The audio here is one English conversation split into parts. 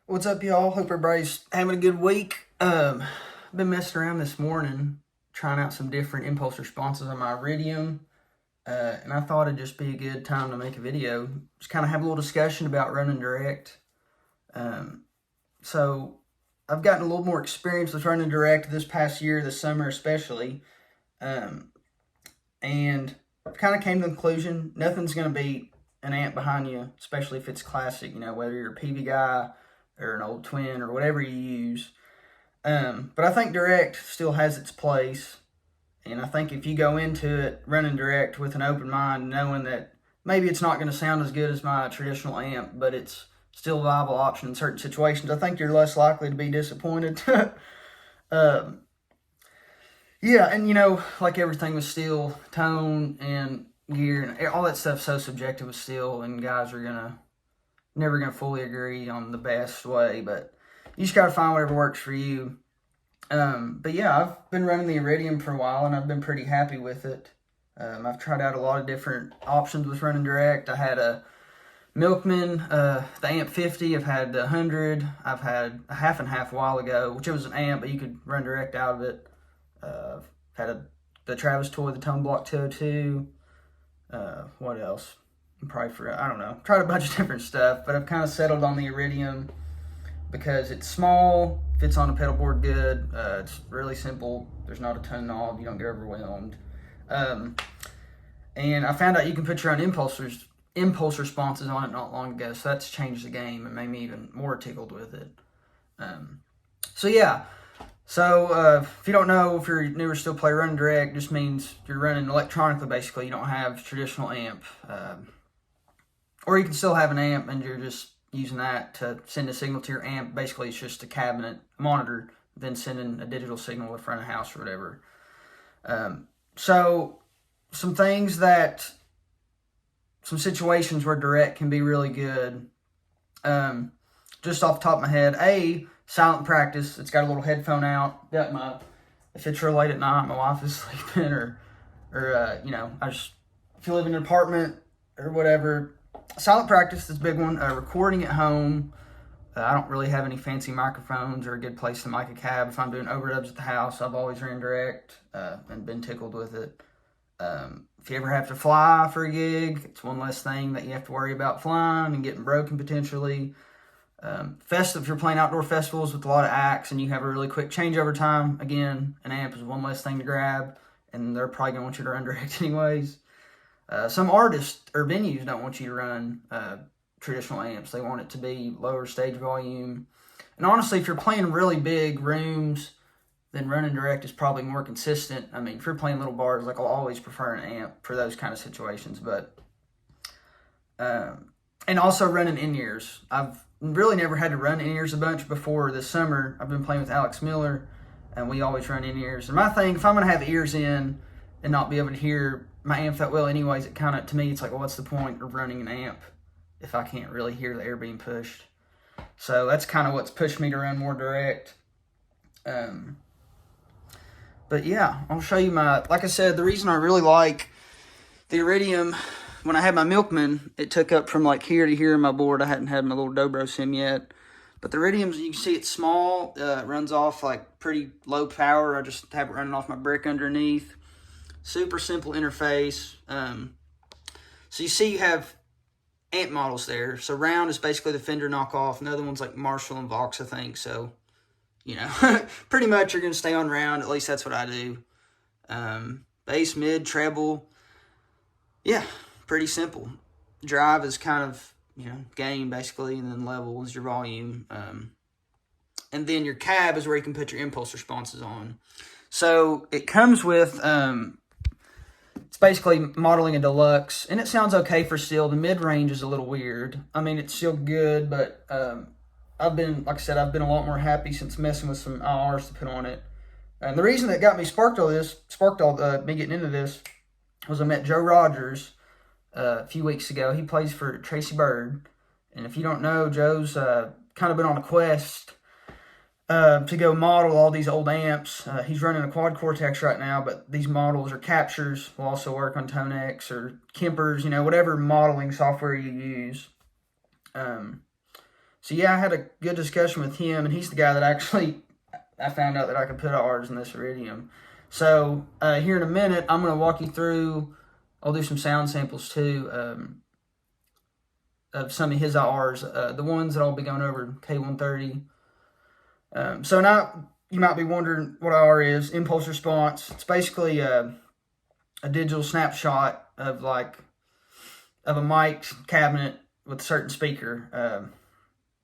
What's up, y'all? Hope everybody's having a good week. Been messing around this morning, trying out some different impulse responses on my Iridium, and I thought it'd just be a good time to make a video. Just kind of have a little discussion about running direct. Um, so I've gotten a little more experience with running direct this past year, this summer especially, um, and I've kind of came to the conclusion nothing's going to beat an amp behind you, especially if it's classic. You know, whether you're a PV guy or an old twin or whatever you use. But I think direct still has its place. And I think if you go into it running direct with an open mind, knowing that maybe it's not going to sound as good as my traditional amp, but it's still a viable option in certain situations, I think you're less likely to be disappointed. um, yeah, and like everything with steel, tone and gear and all that stuff's so subjective with steel, and guys are never gonna fully agree on the best way, but you just gotta find whatever works for you. But yeah, I've been running the Iridium for a while, and I've been pretty happy with it. I've tried out a lot of different options with running direct. I had a Milkman, the amp 50. I've had the 100. I've had a half and half a while ago, which it was an amp, but you could run direct out of it. Had the Travis Toy, the Tone Block 202. What else? Probably forgot. I don't know. Tried a bunch of different stuff, but I've kind of settled on the Iridium because it's small, fits on a pedal board good. It's really simple. There's not a ton knob. You don't get overwhelmed. And I found out you can put your own impulse responses on it not long ago, so that's changed the game and made me even more tickled with it. So yeah. So if you don't know, if you're newer still play running direct, just means you're running electronically basically. You don't have traditional amp. Or you can still have an amp and you're just using that to send a signal to your amp. Basically, it's just a cabinet monitor, then sending a digital signal to the front of the house or whatever. So some situations where direct can be really good. Just off the top of my head, silent practice. It's got a little headphone out. If it's real late at night, my wife is sleeping, or if you live in an apartment or whatever. Silent practice is a big one. Recording at home. I don't really have any fancy microphones or a good place to mic a cab. If I'm doing overdubs at the house, I've always ran direct and been tickled with it. If you ever have to fly for a gig, it's one less thing that you have to worry about flying and getting broken potentially. If you're playing outdoor festivals with a lot of acts and you have a really quick changeover time, again, an amp is one less thing to grab, and they're probably going to want you to run direct anyways. Some artists or venues don't want you to run traditional amps. They want it to be lower stage volume. And honestly, if you're playing really big rooms, then running direct is probably more consistent. I mean, if you're playing little bars, like I'll always prefer an amp for those kind of situations. But and also running in-ears. I've really never had to run in-ears a bunch before this summer. I've been playing with Alex Miller, and we always run in-ears. And my thing, if I'm going to have ears in and not be able to hear my amp that well anyways, it kind of, to me, it's like, well, what's the point of running an amp if I can't really hear the air being pushed? So that's kind of what's pushed me to run more direct. But yeah, I'll show you like I said, the reason I really like the Iridium, when I had my Milkman, it took up from like here to here in my board. I hadn't had my little Dobro sim yet. But the Iridium, you can see it's small. It runs off like pretty low power. I just have it running off my brick underneath. Super simple interface. So you see you have amp models there. So Round is basically the Fender knockoff. Another one's like Marshall and Vox, I think. So, pretty much you're going to stay on Round. At least that's what I do. Bass, mid, treble. Yeah, pretty simple. Drive is kind of, gain basically, and then level is your volume. And then your cab is where you can put your impulse responses on. So it comes with, it's basically modeling a deluxe, and it sounds okay for steel. The mid-range is a little weird. I mean, it's still good, but I've been a lot more happy since messing with some IRs to put on it. And the reason that got me sparked all me getting into this, was I met Joe Rogers a few weeks ago. He plays for Tracy Bird, and if you don't know, Joe's kind of been on a quest to go model all these old amps. He's running a Quad Cortex right now, but these models are captures. Will also work on Tonex or Kempers, whatever modeling software you use. So yeah, I had a good discussion with him, and he's the guy that actually I found out that I could put ours in this Iridium. So here in a minute, I'm going to walk you through. I'll do some sound samples too of some of his R's, the ones that I'll be going over K130. So now you might be wondering what R is. Impulse response. It's basically a digital snapshot of a mic cabinet with a certain speaker.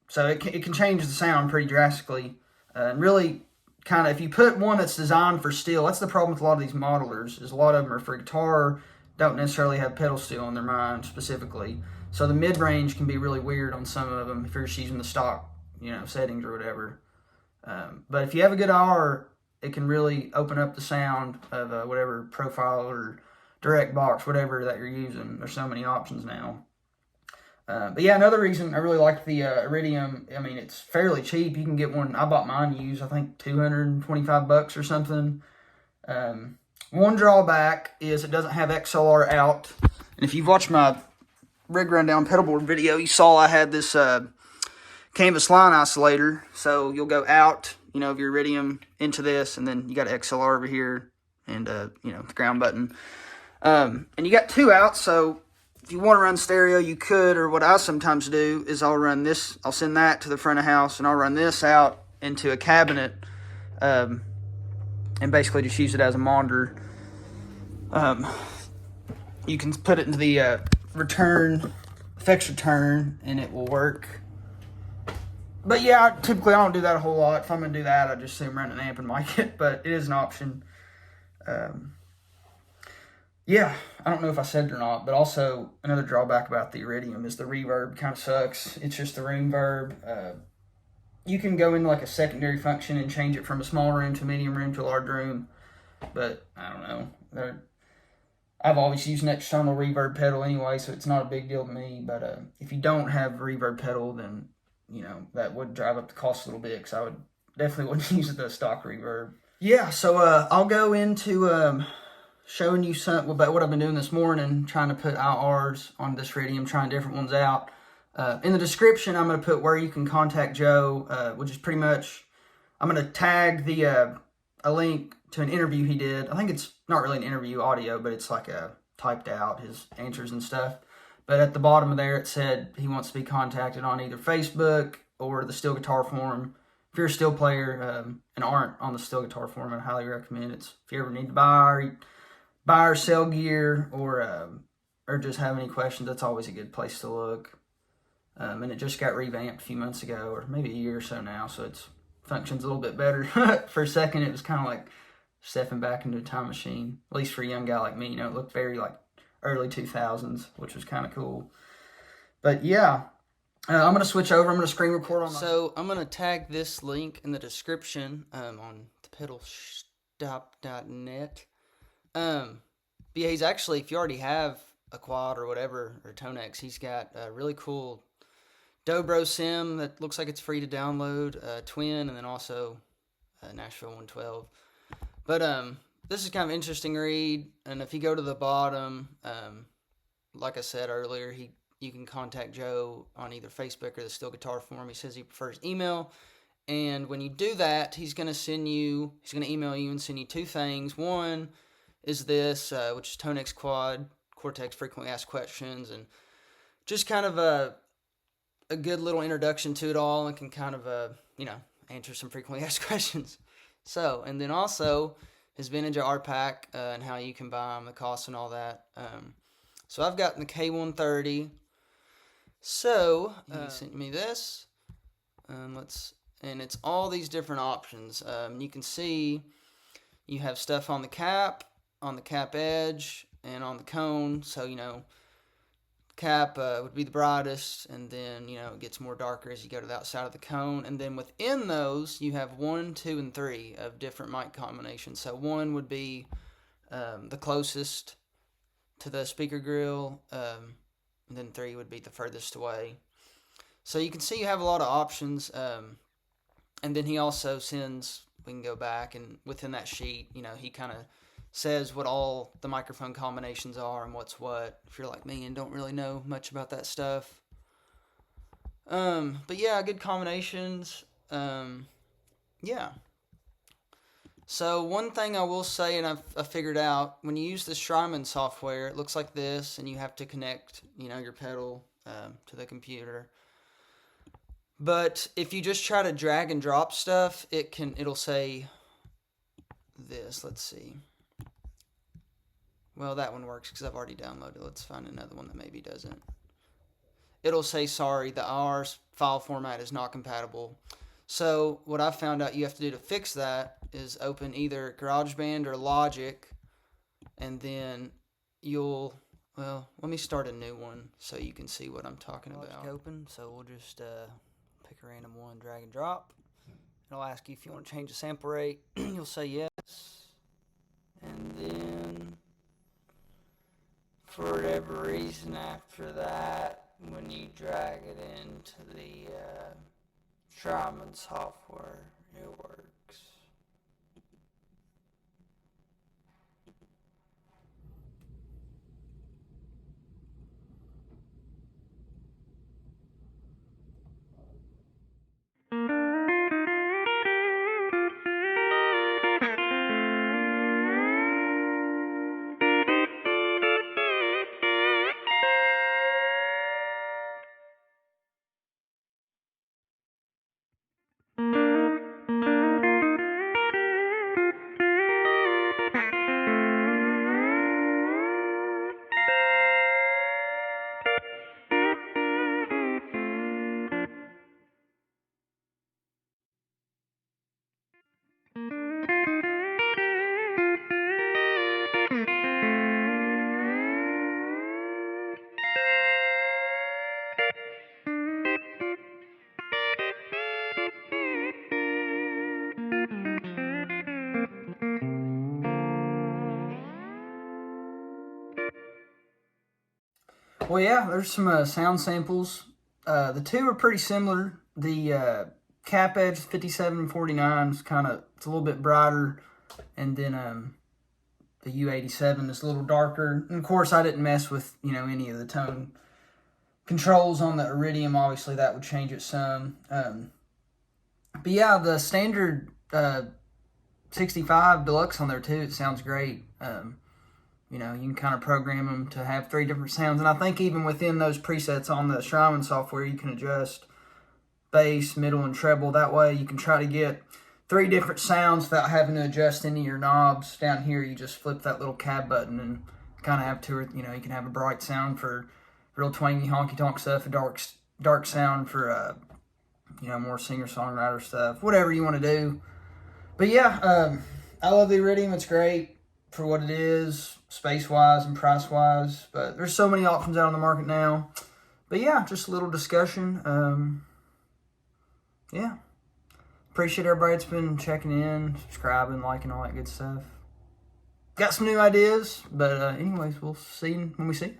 So it can change the sound pretty drastically. And really, kind of, if you put one that's designed for steel, that's the problem with a lot of these modelers, is a lot of them are for guitar, don't necessarily have pedal steel in their mind specifically. So the mid-range can be really weird on some of them if you're just using the stock, settings or whatever. But if you have a good R, it can really open up the sound of whatever profile or direct box, whatever that you're using. There's so many options now. But yeah, another reason I really like the Iridium, I mean, it's fairly cheap. You can get one. I bought mine used, I think $225 or something. One drawback is it doesn't have XLR out. And if you've watched my rig rundown pedalboard video, you saw I had this canvas line isolator. So you'll go out, of your Iridium into this, and then you got XLR over here and, the ground button. And you got two outs, so if you want to run stereo, you could, or what I sometimes do is I'll send that to the front of house, and I'll run this out into a cabinet, and basically just use it as a monitor. You can put it into the effects return, and it will work. But yeah, typically I don't do that a whole lot. If I'm going to do that, I just assume run an amp and mic it, but it is an option. Yeah, I don't know if I said it or not, but also another drawback about the Iridium is the reverb kind of sucks. It's just the room verb. You can go in like a secondary function and change it from a small room to a medium room to a large room, but I don't know. I've always used an external reverb pedal anyway, so it's not a big deal to me, but if you don't have a reverb pedal, then, that would drive up the cost a little bit, because I definitely wouldn't use the stock reverb. Yeah, so I'll go into showing you what I've been doing this morning, trying to put IRs on this Iridium, trying different ones out. In the description, I'm going to put where you can contact Joe, which is pretty much, I'm going to tag a link to an interview he did. I think it's not really an interview audio, but it's like typed out, his answers and stuff. But at the bottom of there, it said he wants to be contacted on either Facebook or the Steel Guitar Forum. If you're a steel player and aren't on the Steel Guitar Forum, I highly recommend it. If you ever need to buy or sell gear, or just have any questions, that's always a good place to look. And it just got revamped a few months ago, or maybe a year or so now, so it functions a little bit better. For a second, it was kind of like stepping back into a time machine, at least for a young guy like me. It looked very like early 2000s, which was kind of cool. But yeah, I'm going to switch over. I'm going to screen record on So I'm going to tag this link in the description on pedalstop.net. But yeah, he's actually, if you already have a quad or whatever, or Tonex, he's got a really cool Dobro sim that looks like it's free to download, Twin, and then also Nashville 112. But this is kind of an interesting read, and if you go to the bottom, like I said earlier, you can contact Joe on either Facebook or the Steel Guitar Forum. He says he prefers email, and when you do that, he's going to email you and send you two things. One is this, which is Tonex Quad, Cortex Frequently Asked Questions, and just kind of a good little introduction to it all, and can kind of, answer some frequently asked questions. So, and then also his vintage R pack, and how you can buy them, the cost and all that. So I've gotten the K130. So, he sent me this, and it's all these different options. You can see you have stuff on the cap edge, and on the cone. So, cap would be the brightest, and then, it gets more darker as you go to the outside of the cone. And then within those, you have 1, 2, and 3 of different mic combinations. So 1 would be the closest to the speaker grill, and then 3 would be the furthest away. So you can see you have a lot of options, and then he also we can go back, and within that sheet, he kind of says what all the microphone combinations are and what's what, if you're like me and don't really know much about that stuff. But yeah, good combinations. Yeah. So one thing I will say, and I figured out, when you use the Strymon software, it looks like this, and you have to connect, your pedal to the computer. But if you just try to drag and drop stuff, it'll say this. Let's see. Well, that one works because I've already downloaded. Let's find another one that maybe doesn't. It'll say, sorry, the R file format is not compatible. So what I found out you have to do to fix that is open either GarageBand or Logic, and then let me start a new one so you can see what I'm talking about. Open, so we'll just pick a random one, drag and drop. It'll ask you if you want to change the sample rate. You'll say yes, and then for whatever reason after that, when you drag it into the Strymon software, it works. Well, yeah, there's some sound samples. The two are pretty similar. The cap edge 5749 is it's a little bit brighter, and then the U87 is a little darker. And of course, I didn't mess with any of the tone controls on the Iridium. Obviously, that would change it some. But yeah, the standard 65 Deluxe on there too. It sounds great. You can kind of program them to have 3 different sounds. And I think even within those presets on the Strymon software, you can adjust bass, middle, and treble. That way you can try to get 3 different sounds without having to adjust any of your knobs. Down here, you just flip that little cab button and kind of have you can have a bright sound for real twangy, honky-tonk stuff, a dark sound for, more singer-songwriter stuff, whatever you want to do. But yeah, I love the Iridium. It's great for what it is, space-wise and price-wise. But there's so many options out on the market now. But yeah, just a little discussion. Yeah. Appreciate everybody that's been checking in, subscribing, liking, all that good stuff. Got some new ideas, but anyways, we'll see you when we see you.